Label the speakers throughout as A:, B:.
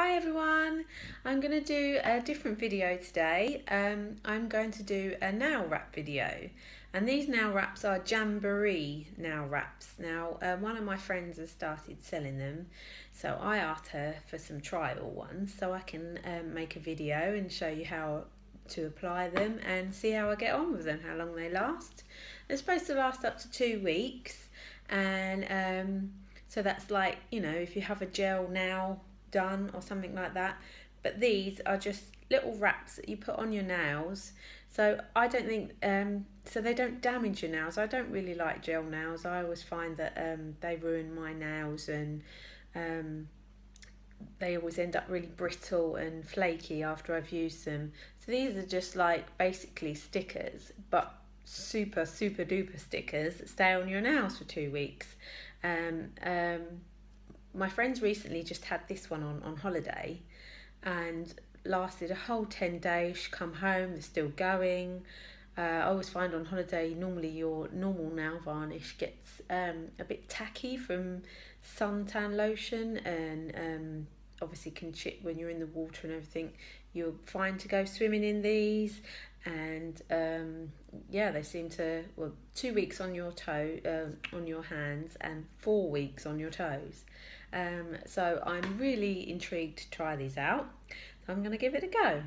A: Hi everyone, I'm going to do a different video today. I'm going to do a nail wrap video, and these nail wraps are Jamberry nail wraps. Now one of my friends has started selling them, so I asked her for some trial ones so I can make a video and show you how to apply them and see how I get on with them, how long they last. They're supposed to last up to 2 weeks, and so that's like, you know, if you have a gel nail done or something like that, but these are just little wraps that you put on your nails, so I don't think so they don't damage your nails. I don't really like gel nails. I always find that they ruin my nails, and they always end up really brittle and flaky after I've used them. So these are just like basically stickers, but super duper stickers that stay on your nails for 2 weeks. um, um, my friends recently just had this one on holiday and lasted a whole 10 days. She come home, they're still going. I always find on holiday, normally your normal nail varnish gets a bit tacky from suntan lotion, and obviously can chip when you're in the water and everything. You're fine to go swimming in these, and yeah, they seem to, well, 2 weeks on your on your hands, and 4 weeks on your toes. So I'm really intrigued to try these out. So I'm going to give it a go.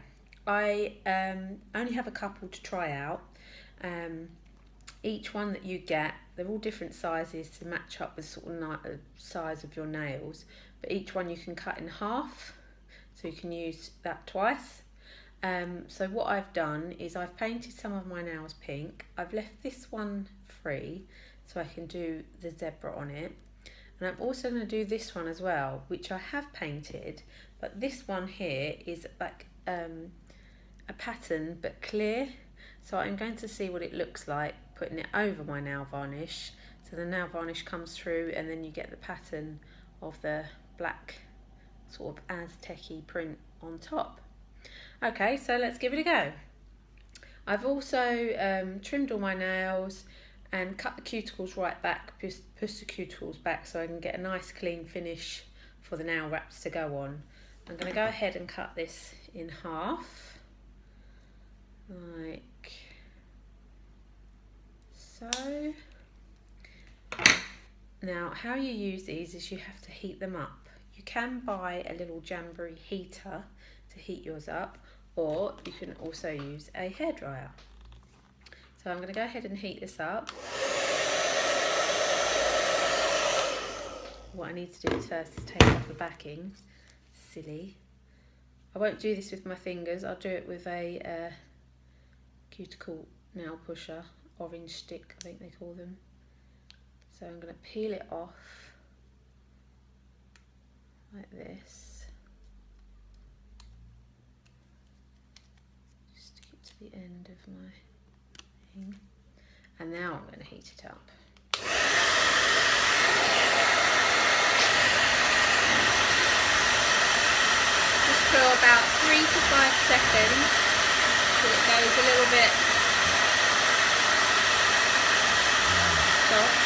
A: I only have a couple to try out. Each one that you get, they're all different sizes to match up with sort of size of your nails, but each one you can cut in half, so you can use that twice. So what I've done is I've painted some of my nails pink. I've left this one free so I can do the zebra on it. And I'm also going to do this one as well, which I have painted, but this one here is like a pattern but clear. So I'm going to see what it looks like putting it over my nail varnish. So the nail varnish comes through and then you get the pattern of the black sort of Aztec-y print on top. Okay, so let's give it a go. I've also trimmed all my nails and cut the cuticles right back, push the cuticles back so I can get a nice clean finish for the nail wraps to go on. I'm going to go ahead and cut this in half, like so. Now, how you use these is you have to heat them up. You can buy a little Jamberry heater to heat yours up, or you can also use a hairdryer. So I'm going to go ahead and heat this up. What I need to do is first is take off the backings. Silly. I won't do this with my fingers. I'll do it with a cuticle nail pusher, orange stick I think they call them. So I'm going to peel it off like this. Just stick it to the end of my thing. And now I'm going to heat it up. Just for about 3 to 5 seconds till it goes a little bit soft.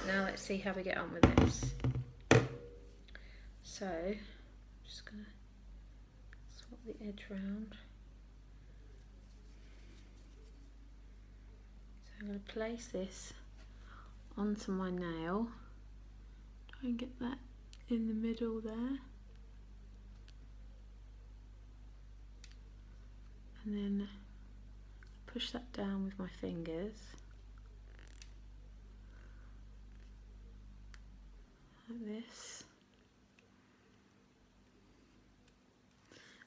A: Let's see how we get on with this. So, I'm just going to swap the edge round. So I'm going to place this onto my nail. Try and get that in the middle there. And then push that down with my fingers. Like this,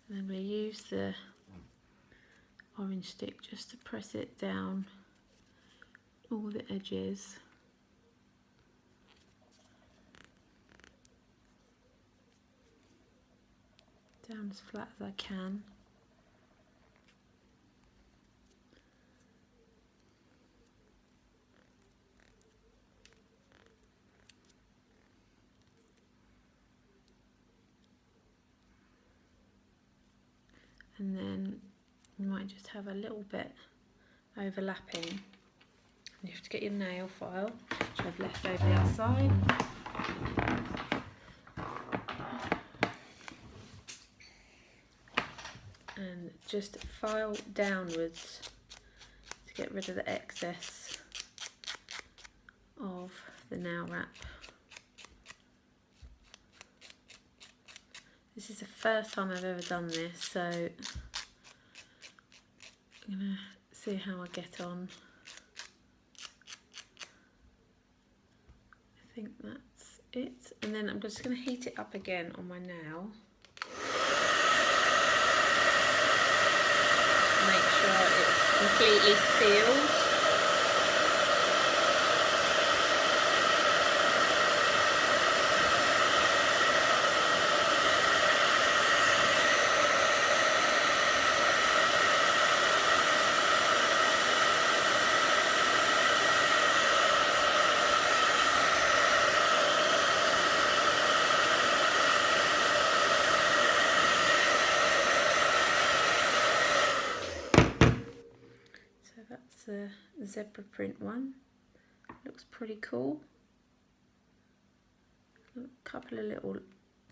A: and then we use the orange stick just to press it down all the edges. Down as flat as I can. And then you might just have a little bit overlapping. You have to get your nail file, which I've left over the outside. And just file downwards to get rid of the excess of the nail wrap. This is the first time I've ever done this, so I'm going to see how I get on. I think that's it. And then I'm just going to heat it up again on my nail. Make sure it's completely sealed. The zebra print one looks pretty cool. A couple of little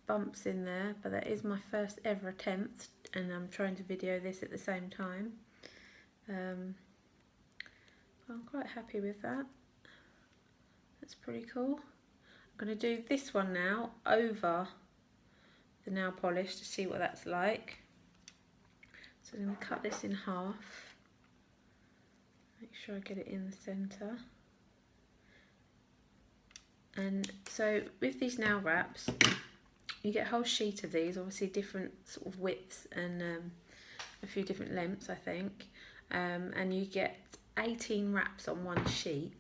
A: bumps in there, but that is my first ever attempt, and I'm trying to video this at the same time. I'm quite happy with that. That's pretty cool. I'm going to do this one now over the nail polish to see what that's like. So I'm going to cut this in half. Make sure I get it in the centre. And so with these nail wraps, you get a whole sheet of these, obviously different sort of widths and a few different lengths, I think. And you get 18 wraps on one sheet,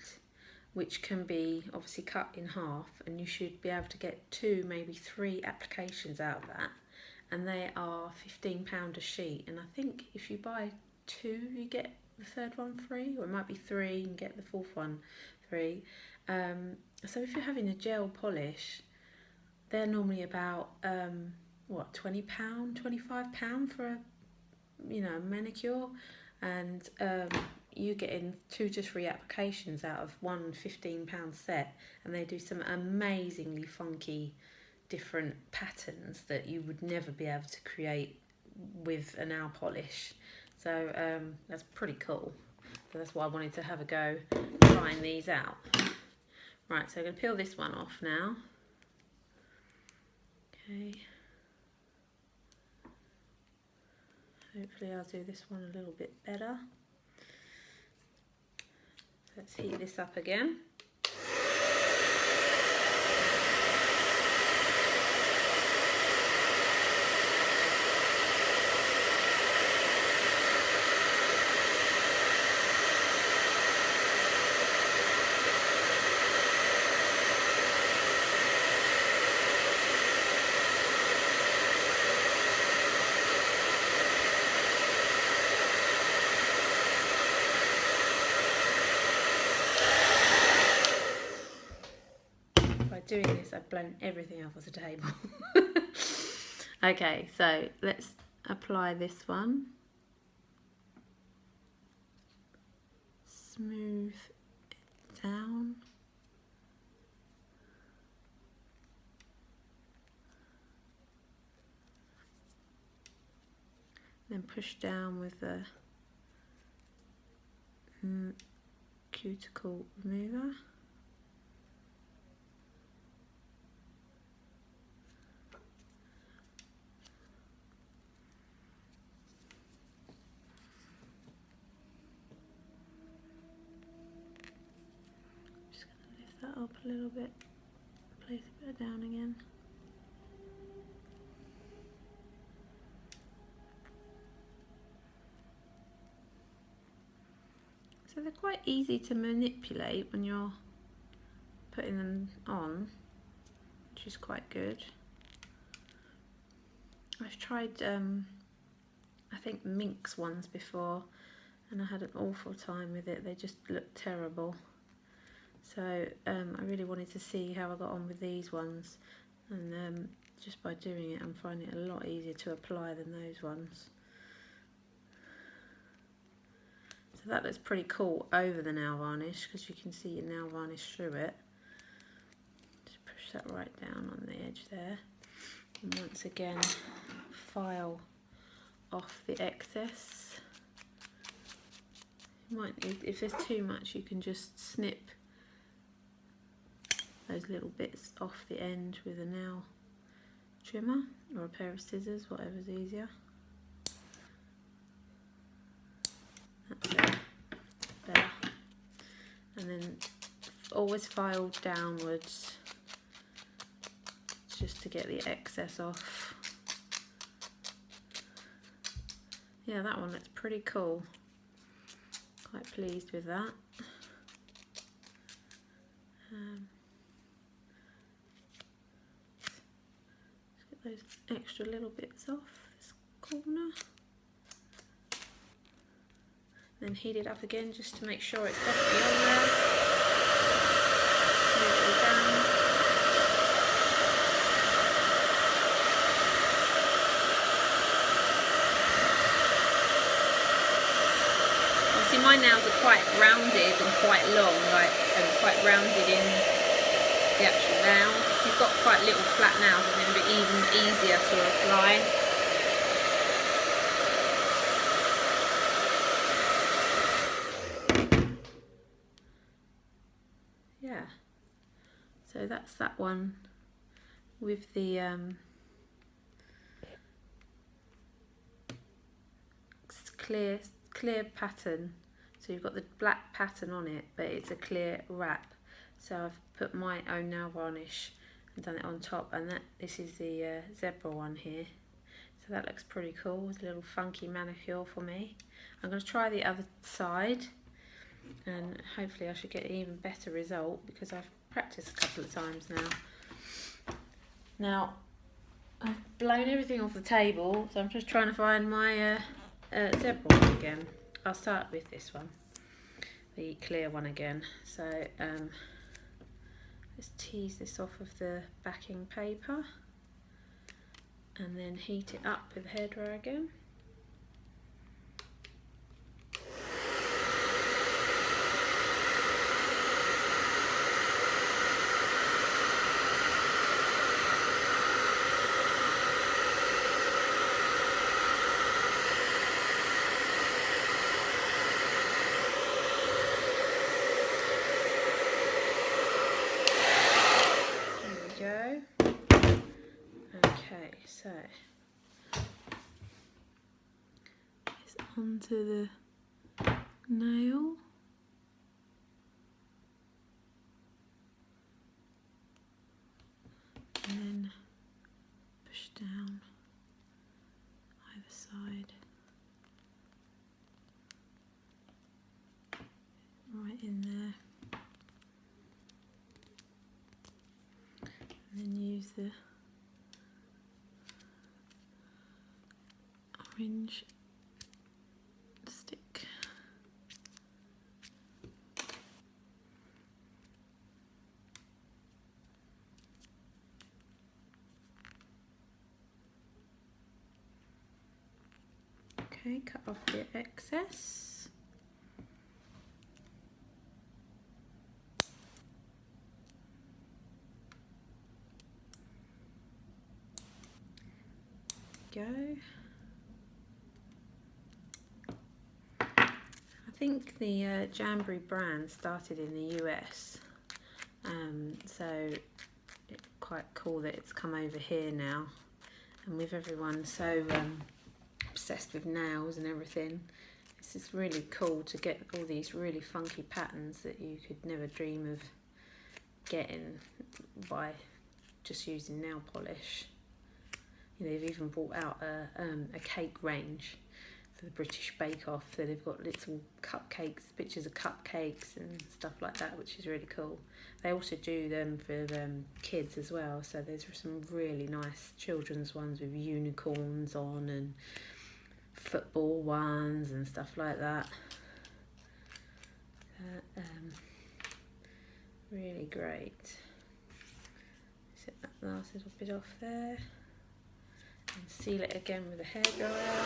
A: which can be obviously cut in half, and you should be able to get 2, maybe 3 applications out of that. And they are £15 a sheet, and I think if you buy 2, you get the third one free, or it might be 3 and get the fourth one free. So if you're having a gel polish, they're normally about what, £20, £25 for a manicure, and you getting 2 to 3 applications out of one £15 set, and they do some amazingly funky different patterns that you would never be able to create with a nail polish. So that's pretty cool. So that's why I wanted to have a go trying these out. Right, so I'm going to peel this one off now. Okay. Hopefully I'll do this one a little bit better. Let's heat this up again. Doing this, I've blown everything off of the table. Okay, so let's apply this one. Smooth it down. Then push down with the cuticle remover. Up a little bit, place a bit down again. So they're quite easy to manipulate when you're putting them on, which is quite good. I've tried I think minx ones before, and I had an awful time with it. They just looked terrible. So I really wanted to see how I got on with these ones, and just by doing it I'm finding it a lot easier to apply than those ones. So that looks pretty cool over the nail varnish because you can see your nail varnish through it. Just push that right down on the edge there. And once again, file off the excess. You might need, if there's too much, you can just snip those little bits off the end with a nail trimmer or a pair of scissors, whatever's easier. That's it. There. And then always file downwards just to get the excess off. Yeah, that one looks pretty cool. Quite pleased with that. Let's get those extra little bits off this corner. Then heat it up again just to make sure it's definitely on there. Move it all down. Obviously my nails are quite rounded and quite long, and quite rounded in the actual nail. If you've got quite little flat nails, it's going to be even easier to apply. Yeah, so that's that one with the clear pattern. So you've got the black pattern on it, but it's a clear wrap. So I've put my own nail varnish and done it on top, and this is the zebra one here. So that looks pretty cool. It's a little funky manicure for me. I'm going to try the other side, and hopefully I should get an even better result because I've practiced a couple of times now. Now I've blown everything off the table, so I'm just trying to find my zebra one again. I'll start with this one, the clear one again. So let's tease this off of the backing paper and then heat it up with a hairdryer again. Okay, so it's onto the nail. And then push down either side. Right in there. And then use the orange stick. Okay, cut off the excess. Go. I think the Jamberry brand started in the US, so it's quite cool that it's come over here now, and with everyone so obsessed with nails and everything, it's just really cool to get all these really funky patterns that you could never dream of getting by just using nail polish. You know, they've even brought out a cake range for the British Bake Off, so they've got little cupcakes, pictures of cupcakes and stuff like that, which is really cool. They also do them for kids as well, so there's some really nice children's ones with unicorns on and football ones and stuff like that. Really great. Set that last little bit off there and seal it again with a hairdryer.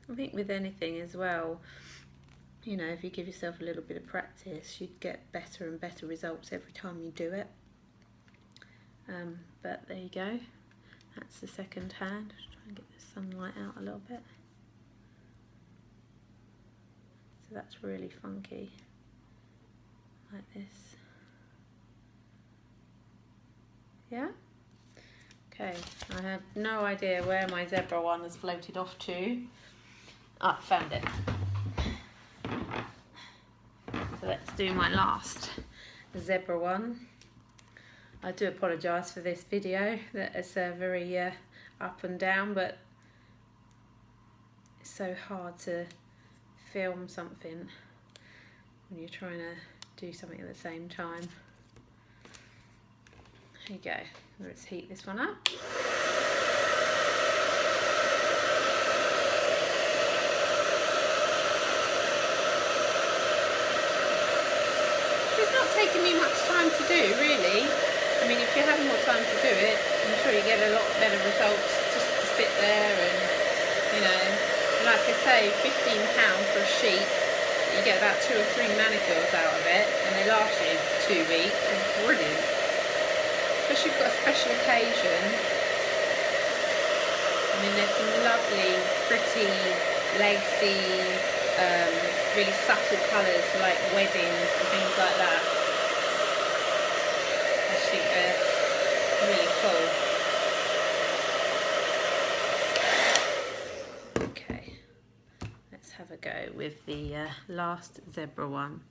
A: I think with anything as well, you know, if you give yourself a little bit of practice, you'd get better and better results every time you do it. But there you go, that's the second hand. Just try and get the sunlight out a little bit. So that's really funky, like this. Yeah? Okay, I have no idea where my zebra one has floated off to. Ah, found it. So let's do my last zebra one. I do apologise for this video, that it's very up and down, but it's so hard to film something when you're trying to do something at the same time. Here you go, let's heat this one up. It's not taking me much time to do, really. I mean, if you have more time to do it, I'm sure you get a lot better results just to sit there and, you know, like I say, £15 for a sheet, you get about 2 or 3 manicures out of it, and they last you 2 weeks. It's brilliant. Especially if you've got a special occasion. I mean, there's some lovely, pretty, lacy, really subtle colours for like weddings and things like that. I think they're really cool. Okay, let's have a go with the last zebra one.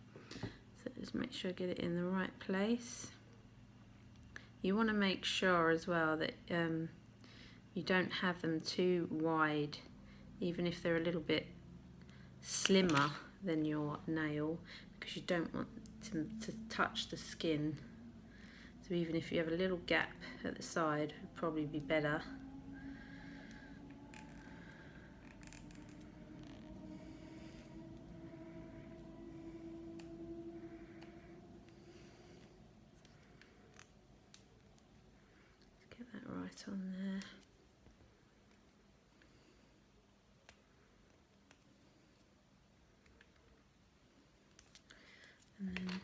A: So just make sure I get it in the right place. You want to make sure as well that you don't have them too wide, even if they're a little bit slimmer than your nail, because you don't want to touch the skin. So even if you have a little gap at the side, it would probably be better. Let's get that right on there. And then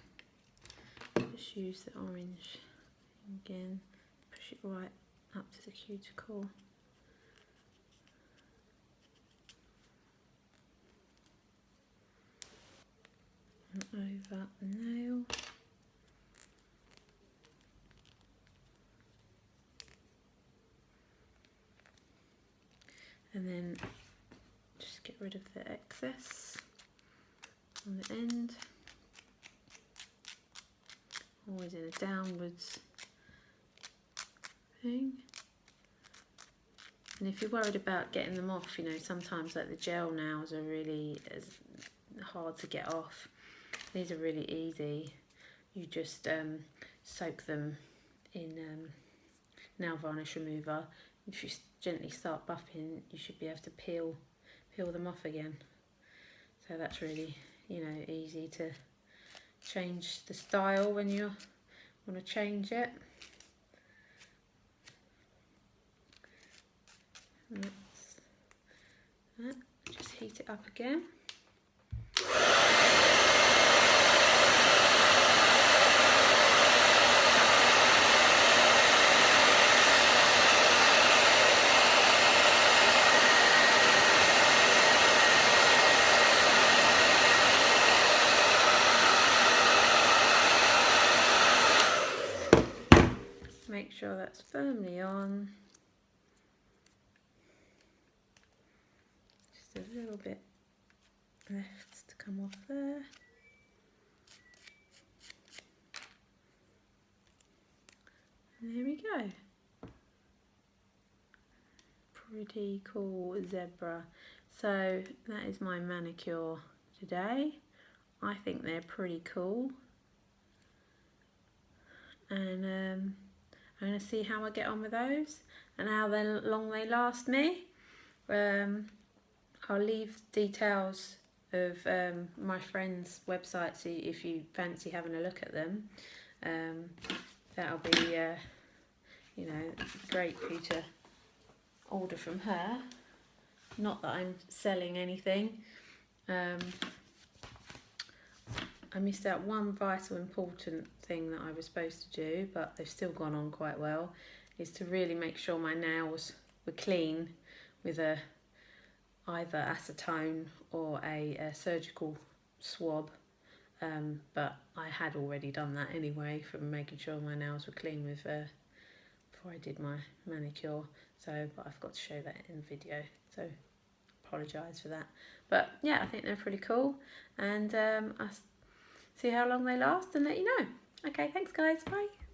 A: just use the orange again, push it right up to the cuticle. And over the nail. And then just get rid of the excess on the end. Always in a downwards thing. And if you're worried about getting them off, you know, sometimes like the gel nails are really hard to get off. These are really easy. You just soak them in nail varnish remover. If you gently start buffing, you should be able to peel them off again. So that's really, you know, easy to change the style when you want to change it. And that's that. Just heat it up again. Make sure that's firmly on. Just a little bit left to come off there. And here we go. Pretty cool zebra. So that is my manicure today. I think they're pretty cool. And I'm going to see how I get on with those and how long they last me. I'll leave details of my friend's website, so if you fancy having a look at them. That'll be, you know, great for you to order from her. Not that I'm selling anything. I missed out one vital important thing that I was supposed to do, but they've still gone on quite well, is to really make sure my nails were clean with either acetone or a surgical swab. But I had already done that anyway from making sure my nails were clean with before I did my manicure. So, but I forgot to show that in the video. So, apologise for that. But yeah, I think they're pretty cool, and I'll see how long they last and let you know. Okay, thanks guys, bye.